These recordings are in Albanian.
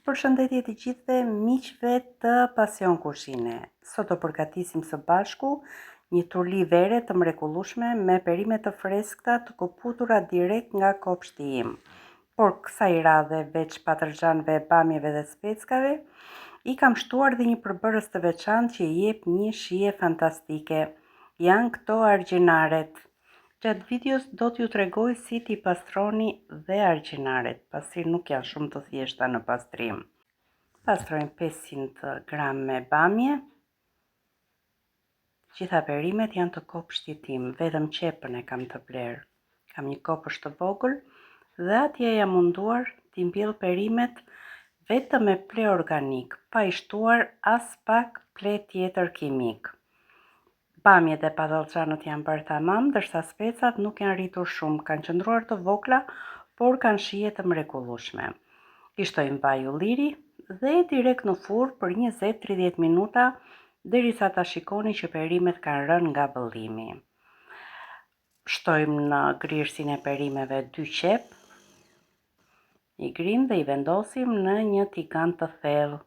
Përshëndetje të gjithëve miqve të Pasion Kushine. Sot do përgatisim së bashku një turli vere të mrekullueshme me perime të freskëta të koputura direkt nga kopshti im. Por kësaj radhe veç patërxhanëve, bamjeve dhe speckave, i kam shtuar dhe një përbërës të veçantë që i jep një shije fantastike. Janë këto argjinaret. Gjatë videos do t'ju tregoj si t'i pastroni dhe argjinaret, pasi nuk janë shumë të thjeshta në pastrim. Pastrojmë 500 gram me bamje. Gjitha perimet janë të kopshtit tim, vetëm qepën e kam të bler. Kam një kopësht të vogël dhe atje jam munduar t'i mbjell perimet vetëm me ple organik, pa i shtuar as pak ple tjetër kimik. Bamjet e patallxhanët janë bërë tamam, ndërsa specat nuk janë rritur shumë, kanë qëndruar të vogla, por kanë shije të mrekullueshme. I shtojmë vaj ulliri dhe direkt në furrë për 20-30 minuta, derisa ta shikoni që perimet kanë rënë nga vëllimi. Shtojmë në grirësin e perimeve 2 qep, i grim dhe i vendosim në një tigan të thellë.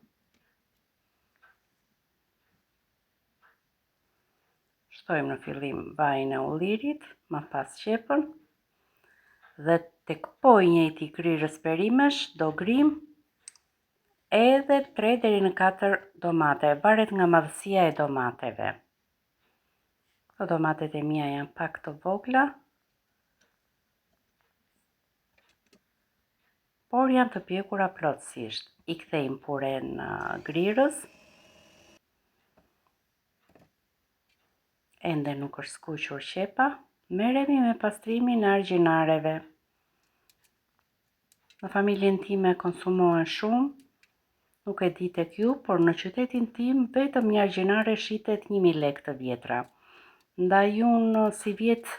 Shtojmë në fillim vajin e ullirit, më pas qepën, dhe tek ponjë i grirës perimesh do grim edhe 3 deri në 4 domate, varet nga madhësia e domateve. Këto domatet e mia janë pak të vogla, por janë të pjekura plotësisht. I kthejmë puren grirës. Ende nuk është skuqur qepa, merremi me pastrimin e argjinareve. Në familjen time konsumohen shumë, nuk e di tek ju, por në qytetin tim vetëm një argjinare shitet 1000 lekë të vjetra. Ndaj unë si vjet,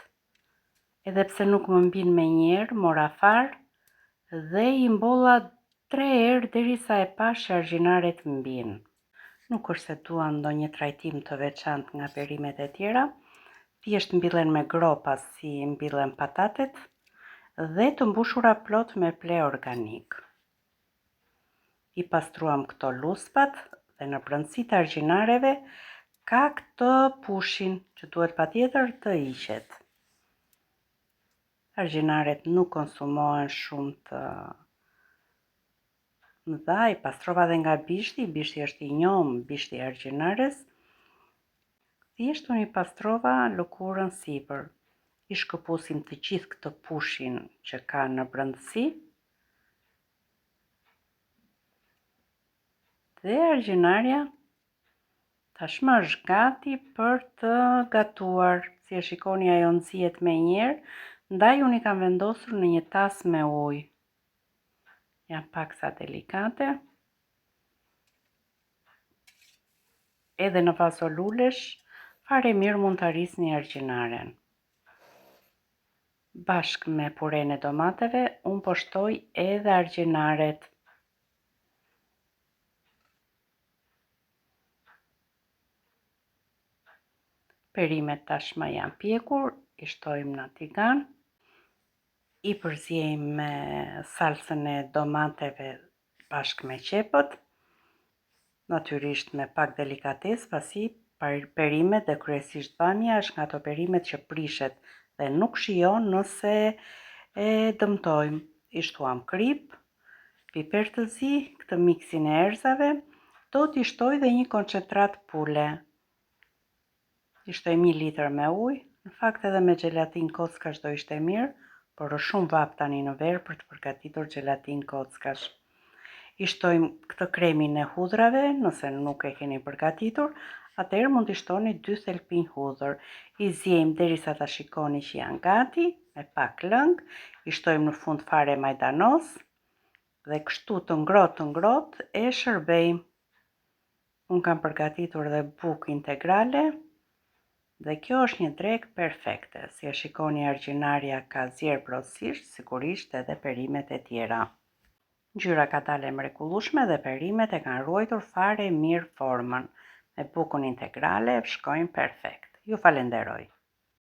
edhe pse nuk më mbin me njerë, mora far dhe i mbolla 3 herë derisa e pash që argjinaret mbin. Nuk është se dua ndonjë trajtim të veçantë nga perimet e tjera, thjesht mbillen me gropa si mbillen patatet dhe të mbushura plot me ple organik. I pastruam këto luspat dhe në brendësi të argjinareve ka këtë pushin që duhet patjetër të hiqet. Argjinaret nuk konsumohen shumë të mëdha, i pastrova dhe nga bishti është i njohur, bishti i argjinares. Thjesht unë i pastrova lëkurën sipër. I shkëpusim të gjithë këtë pushin që ka në brendësi. Dhe argjinarja tashmë është gati për të gatuar. Si e shikoni, ajo nxihet me njerë, ndaj unë i kam vendosur në një tas me ujë. Janë paksa delikate. Edhe në vazo lulesh, fare mirë mund të arrisni argjinaren. Bashkë me puren e domateve, unë po shtoj edhe argjinaret. Perimet tashmë janë pjekur, i shtojmë në tigan. I përziejmë me salsën e domateve bashkë me qepët, natyrisht me pak delikatesë, pasi perimet dhe kryesisht bamja është nga ato perimet që prishet dhe nuk shijon nëse e dëmtojmë. I shtuam krip, piper të zi, këtë miksin e erëzave, do t'i shtoj dhe një koncentrat pule. I shtoj 1 litër me ujë, në fakt edhe me gelatin kockash do ishte mirë, por është shumë vap tani në verë për të përgatitur gelatin kockash. I shtojmë këtë kremin e hudrave, nëse nuk e keni përgatitur, atëherë mund t'i shtoni 2 thelpinj hudhër. I ziejmë derisa ta shikoni që janë gati, me pak lëng, i shtojmë në fund fare majdanos dhe kështu të ngrohtë e shërbejmë. Unë kam përgatitur dhe bukë integrale. Dhe kjo është një drekë perfekte, si e shikoni argjinarja ka zjerë plotësisht, sigurisht edhe perimet e tjera. Ngjyra ka dalë mrekullueshme dhe perimet e kanë ruajtur fare mirë formën. Me bukën integrale shkojnë perfekt. Ju falenderoj.